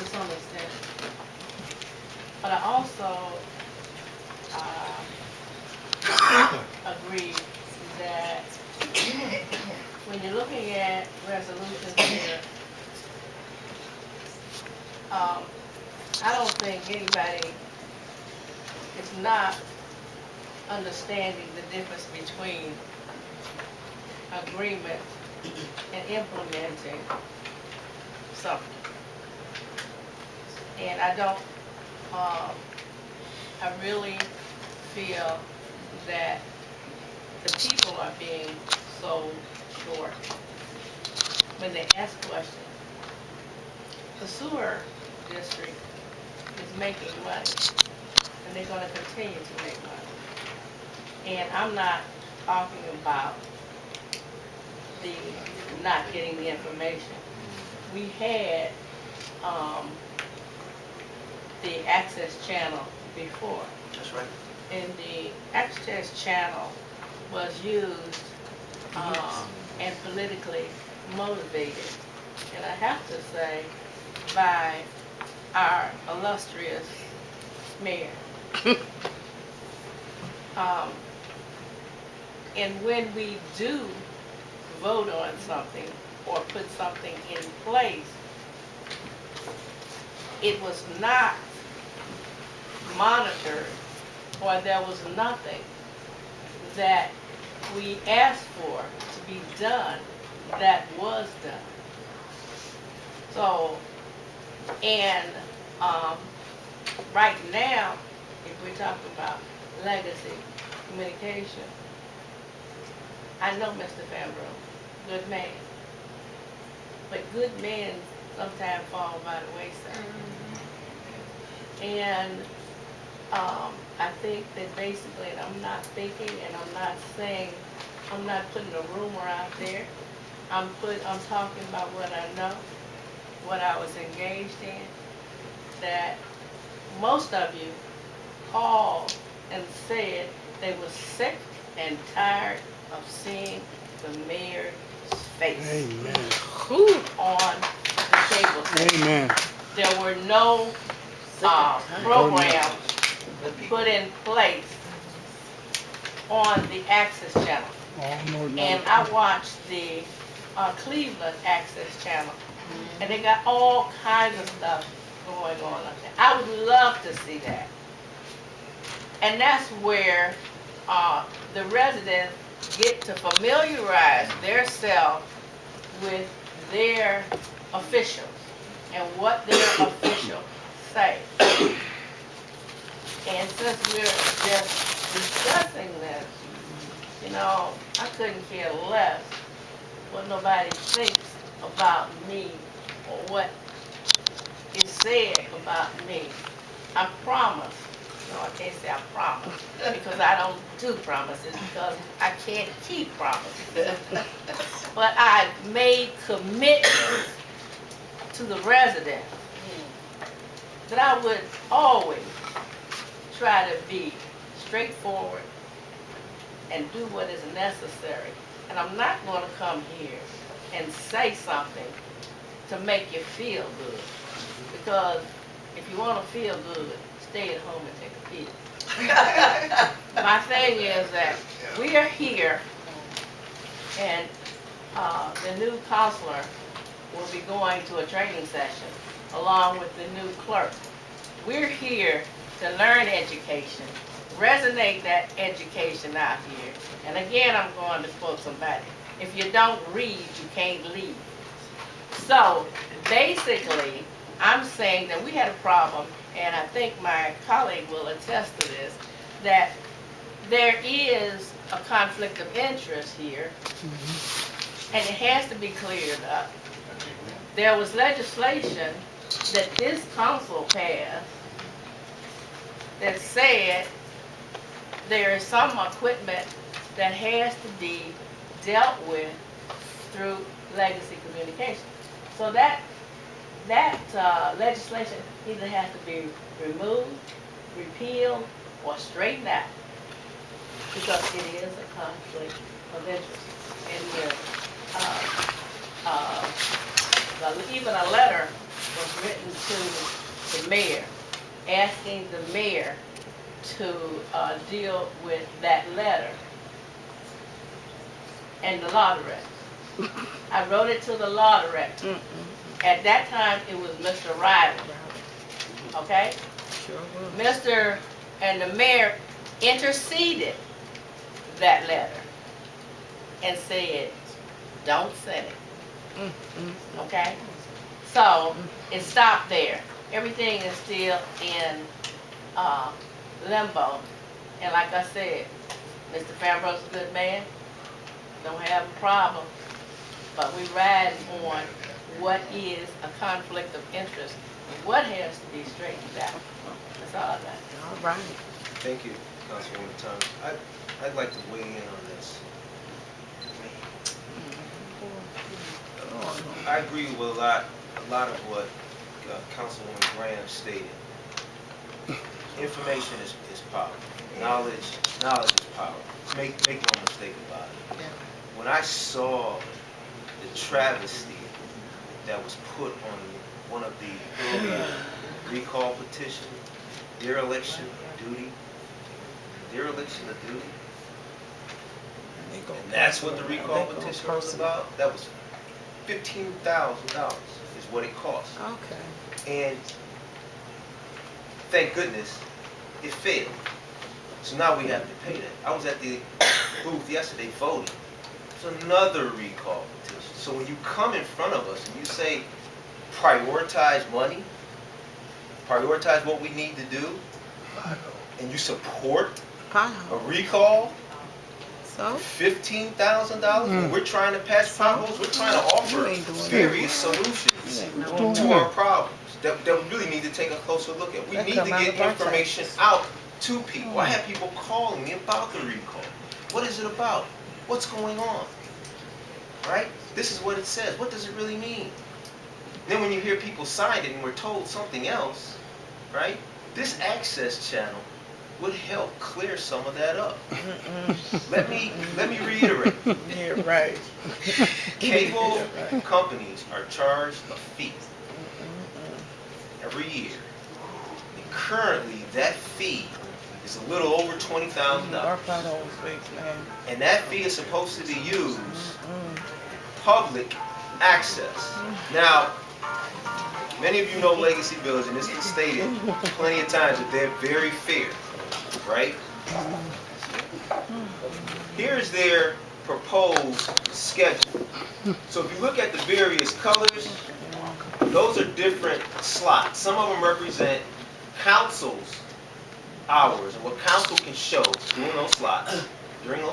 to some extent. But I also agree that when you're looking at resolutions here, I don't think anybody is not understanding the difference between agreement and implementing something. And I don't, I really feel that the people are being sold short when they ask questions. The sewer district is making money, and they're going to continue to make money. And I'm not talking about the not getting the information. We had the access channel before. That's right. And the access channel was used and politically motivated. And I have to say, by our illustrious mayor. And when we do vote on something or put something in place, it was not monitored, or there was nothing that we asked for to be done that was done. So, and right now, if we're talking about legacy communication, I know Mr. Fambro, good man, but good men sometimes fall by the wayside. And I think that basically, and I'm not thinking, and I'm not saying, I'm not putting a rumor out there. I'm talking about what I know, what I was engaged in, that most of you called and said they were sick and tired of seeing the mayor's face. Amen. On the cable station. Amen. There were no programs put in place on the access channel. And I watched the Cleveland access channel, and they got all kinds of stuff going on up there. I would love to see that. And that's where the residents get to familiarize themselves with their officials and what their officials say. And since we're just discussing this, you know, I couldn't care less what nobody thinks about me or what is said about me. I promise. No, I can't say I promise because I don't do promises because I can't keep promises. But I made commitments to the residents that I would always try to be straightforward and do what is necessary. And I'm not going to come here and say something to make you feel good. Because if you want to feel good, stay at home and take a pill. My thing is that we are here, and the new counselor will be going to a training session along with the new clerk. We're here to learn education, resonate that education out here. And again, I'm going to quote somebody. If you don't read, you can't lead. So basically, I'm saying that we had a problem, and I think my colleague will attest to this, that there is a conflict of interest here, and it has to be cleared up. There was legislation that this council passed that said there is some equipment that has to be dealt with through legacy communication. So that legislation either has to be removed, repealed, or straightened out because it is a conflict of interest. And even a letter was written to the mayor, asking the mayor to deal with that letter and the law director. I wrote it to the law director. At that time, it was Mr. Riley. Okay? Sure will. Mr. and the mayor interceded that letter and said, don't send it. Okay? So, it stopped there. Everything is still in limbo. And like I said, Mr. Fambro's a good man. Don't have a problem. But we ride on what is a conflict of interest and what has to be straightened out. That's all I got. All right. Thank you, Councilwoman Thomas. I'd like to weigh in on this. I agree with a lot of what Councilwoman Graham stated. Information is power. Knowledge is power. Make no mistake about it. Yeah. When I saw the travesty that was put on one of the earlier recall petitions, dereliction of duty, and that's what the recall petition was about. That was $15,000 is what it cost. Okay. And thank goodness it failed. So now we have to pay that. I was at the booth yesterday voting. It's another recall petition. So when you come in front of us and you say prioritize money, prioritize what we need to do, and you support a recall So? $15,000, and we're trying to patch potholes, we're trying to offer various solutions to our problems that we really need to take a closer look at. We need to get information out to people. I have people calling me about the recall. What is it about? What's going on? Right? This is what it says. What does it really mean? Then when you hear people sign it and we're told something else, right? This access channel would help clear some of that up. Let me reiterate. Yeah, right. Cable companies are charged a fee every year. And currently, that fee is a little over $20,000. And that fee is supposed to be used public access. Now, many of you know Legacy Village, and it's been stated plenty of times that they're very fair, right? Here's their proposed schedule. So if you look at the various colors, those are different slots. Some of them represent council's hours and what council can show during those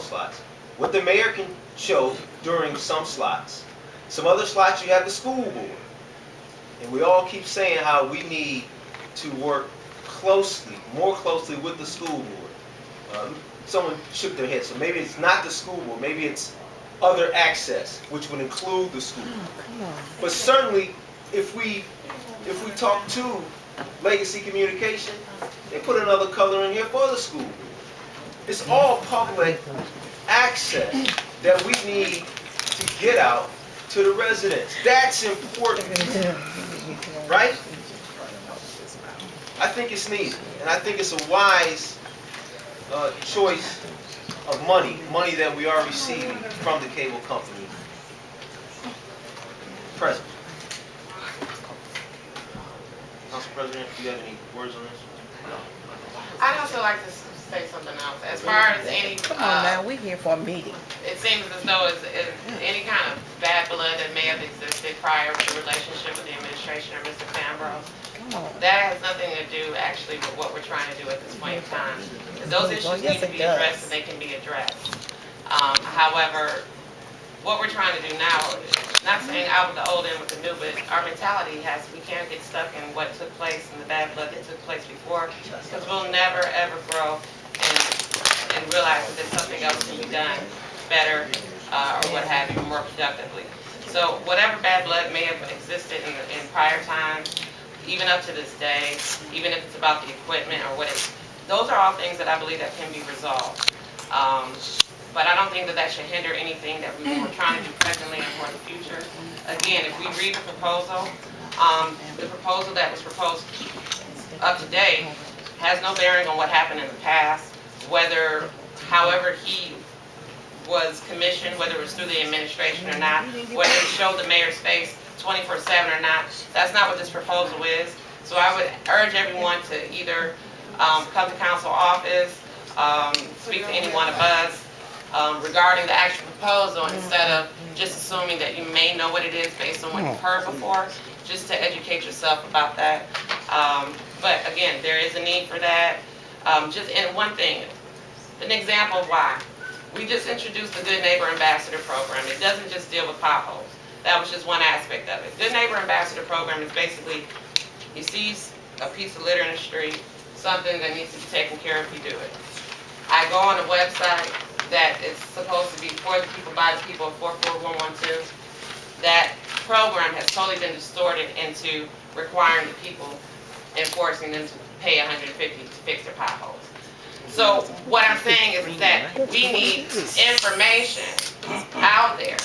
slots. What the mayor can show during some slots. Some other slots you have the school board. And we all keep saying how we need to work more closely with the school board. Someone shook their head, so maybe it's not the school board, maybe it's other access, which would include the school board. But certainly, if we talk to Legacy Communication, they put another color in here for the school board. It's all public access that we need to get out to the residents. That's important, right? I think it's needed, and I think it's a wise choice of money that we are receiving from the cable company. President. Council President, do you have any words on this? I'd also like to say something else. As far as any, Come on now, we're here for a meeting. it seems as though it's any kind of bad blood that may have existed prior to the relationship with the administration or Mr. Fambro. Come on. That has nothing to do actually with what we're trying to do at this point in time. Those issues need to be addressed and they can be addressed. However, what we're trying to do now, not saying out with the old in with the new, but our mentality we can't get stuck in what took place and the bad blood that took place before, because we'll never ever grow and realize that there's something else can be done better or what have you, more productively. So whatever bad blood may have existed in prior times, even up to this day, even if it's about the equipment or those are all things that I believe that can be resolved. But I don't think that should hinder anything that we were trying to do presently and for the future. Again, if we read the proposal, The proposal that was proposed up to date has no bearing on what happened in the past, however he was commissioned, whether it was through the administration or not, whether it showed the mayor's face 24/7 or not. That's not what this proposal is. So I would urge everyone to either come to council office, speak to any one of us regarding the actual proposal, instead of just assuming that you may know what it is based on what you've heard before, just to educate yourself about that. But again, there is a need for that. And one thing, an example of why. We just introduced the Good Neighbor Ambassador program. It doesn't just deal with potholes. That was just one aspect of it. Good Neighbor Ambassador program is basically, you see a piece of litter in the street, something that needs to be taken care of, you do it. I go on a website that is supposed to be for the people, by the people, 44112. That program has totally been distorted into requiring the people, enforcing them to pay $150 to fix their potholes. So what I'm saying is that we need information out there,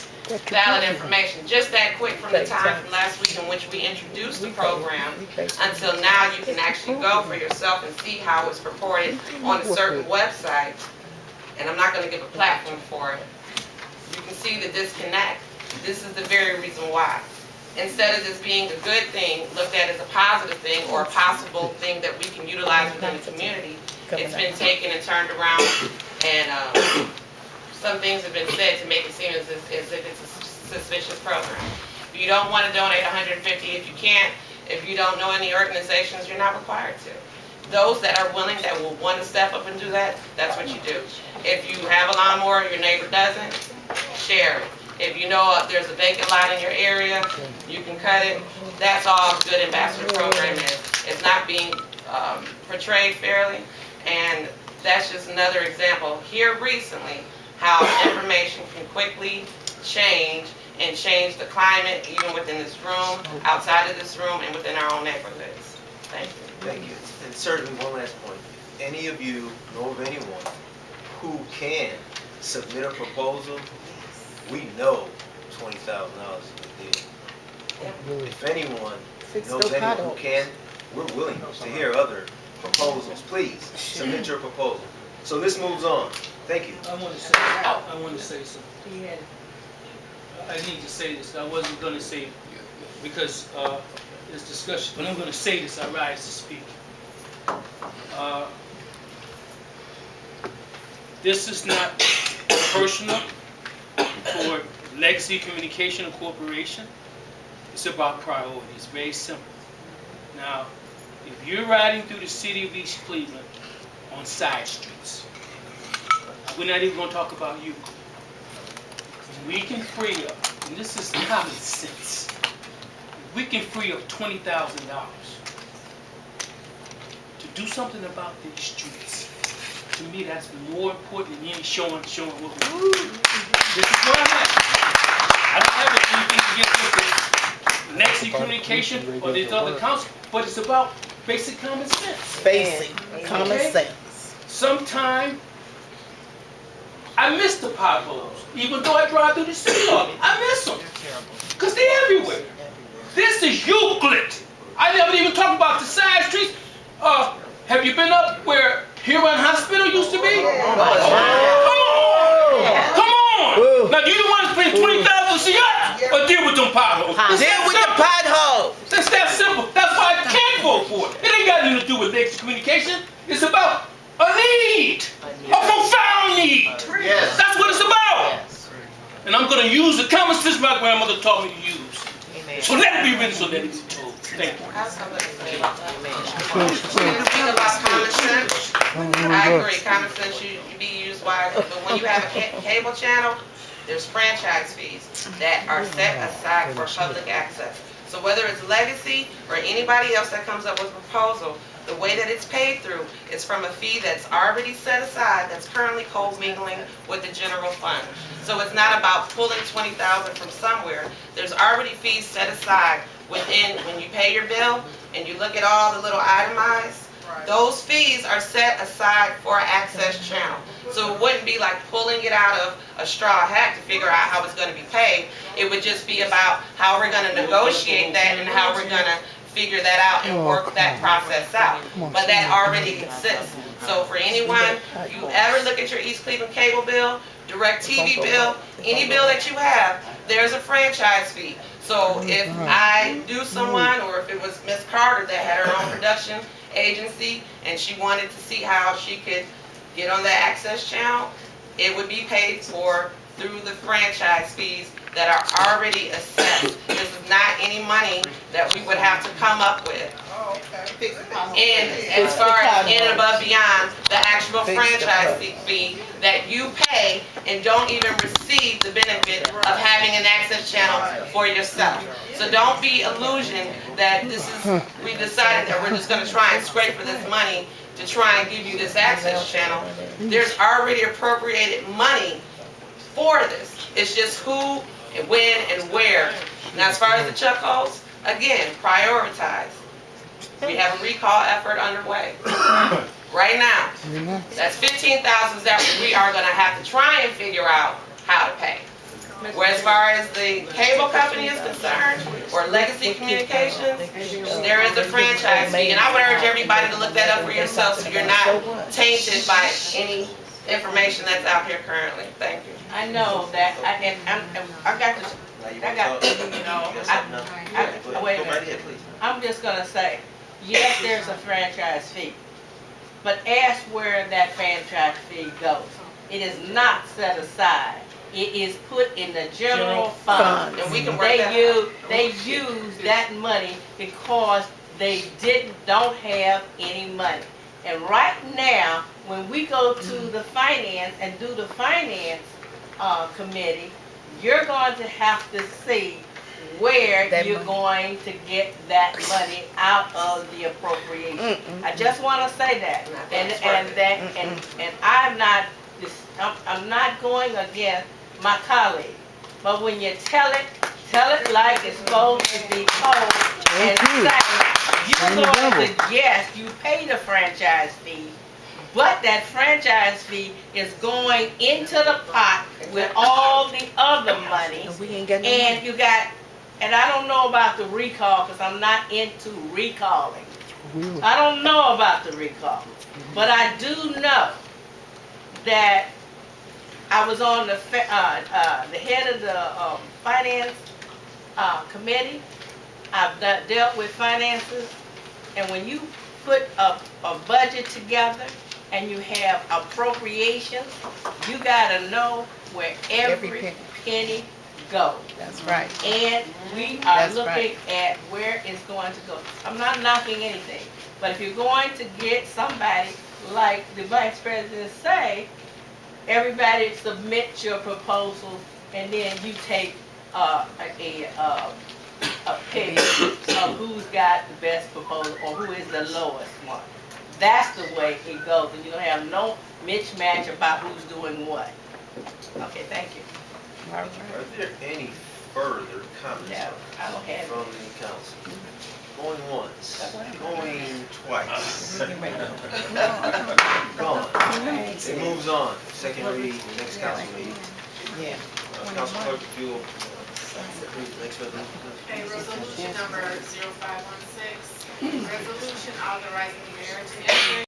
valid information, just that quick from the time from last week in which we introduced the program until now. You can actually go for yourself and see how it's purported on a certain website, and I'm not going to give a platform for it. You can see the disconnect. This is the very reason why. Instead of this being a good thing, looked at as a positive thing or a possible thing that we can utilize within the community, it's been taken and turned around, and some things have been said to make it seem as if it's a suspicious program. If you don't want to donate $150, if you can't, if you don't know any organizations, you're not required to. Those that are willing, that will want to step up and do that, that's what you do. If you have a lawnmower, your neighbor doesn't, share it. If you know there's a vacant lot in your area, you can cut it. That's all Good Ambassador program is. It's not being portrayed fairly, and that's just another example here recently how information can quickly change and change the climate even within this room, outside of this room, and within our own neighborhoods. Thank you. Thank you. And certainly one last point. If any of you know of anyone who can submit a proposal, we know $20,000 is a deal. If anyone knows anyone who can, we're willing to hear other proposals. Please submit your proposal. So this moves on. Thank you. I want to say something. I need to say this. I wasn't going to say it because there's discussion, but I'm going to say this. I rise to speak. This is not personal toward Legacy Communication Corporation. It's about priorities. Very simple. Now, if you're riding through the city of East Cleveland on side streets, we're not even going to talk about you. We can free up, and this is common sense, we can free up $20,000 to do something about these streets. To me, that's more important than any showing what we do. This is where I'm at. I don't have anything against the Legacy Communication or these other councils, but it's about basic common sense. Basic common sense. Sometimes I miss the potholes, even though I drive through the city of them. I miss them, because they're everywhere. This is Euclid. I never even talk about the side streets. Have you been up where Huron Hospital used to be? Come on! Come on! Now, do you want to spend $20,000 to see us, or deal with them potholes? Deal with the potholes. That's that simple. That's why I can't vote for it. It ain't got nothing to do with Legacy Communication. It's about a need, a profound need. Yes. That's what it's about. And I'm going to use the common sense my grandmother taught me to use. So let it be written, so let it be told. Thank you. I have something to say about that. When you speak about common sense, I agree. Common sense should be used wisely. But when you have a cable channel, there's franchise fees that are set aside for public access. So whether it's Legacy or anybody else that comes up with a proposal, the way that it's paid through is from a fee that's already set aside, that's currently co-mingling with the general fund. So it's not about pulling $20,000 from somewhere. There's already fees set aside within, when you pay your bill and you look at all the little itemized Those fees are set aside for an access channel. So it wouldn't be like pulling it out of a straw hat to figure out how it's going to be paid. It would just be about how we're going to negotiate that and how we're going to figure that out and work that process out. But that already exists. So for anyone, if you ever look at your East Cleveland cable bill, DirecTV bill, any bill that you have, there's a franchise fee. So if I knew someone, or if it was Miss Carter that had her own production agency and she wanted to see how she could get on the access channel, it would be paid for through the franchise fees that are already assessed. This is not any money that we would have to come up with. And as far as in and above beyond the actual franchise fee that you pay and don't even receive the benefit of having an access channel for yourself. So don't be illusioned that this is, we decided that we're just going to try and scrape for this money to try and give you this access channel. There's already appropriated money for this. It's just who, and when, and where. Now, as far as the chuck holes, again, prioritize. We have a recall effort underway right now. That's $15,000 that we are going to have to try and figure out how to pay. Where as far as the cable company is concerned, or Legacy Communications, there is a franchise fee. And I would urge everybody to look that up for yourself so you're not tainted by any information that's out here currently. Thank you. I know that, I got this, wait a minute. I'm just gonna say, yes, there's a franchise fee, but ask where that franchise fee goes. It is not set aside. It is put in the general fund. And we can work that out. They use that money because they don't have any money. And right now, when we go to the finance and do the finance committee, you're going to have to see where you're going to get that money out of the appropriation. I just want to say that, and I'm not going against my colleague, but when you tell it like it's supposed to be told, and say you're going to, yes, you pay the franchise fee, but that franchise fee is going into the pot with all the other money, and you got. And I don't know about the recall because I'm not into recalling. I don't know about the recall. But I do know that I was on the head of the finance committee. I've dealt with finances. And when you put a budget together and you have appropriations, you got to know where every penny go. That's right. And we are looking at where it's going to go. I'm not knocking anything, but if you're going to get somebody like the vice president say, everybody submit your proposals, and then you take a pick of who's got the best proposal or who is the lowest one. That's the way it goes, and you don't have no mismatch about who's doing what. Okay, thank you. Are there any further comments No, I don't have from the council? Going once, going twice. Gone. It moves on. Second read, next council meeting. Yeah. Council clerk, if you'll approve the next resolution. Okay, resolution number 0516, resolution authorizing the mayor to enter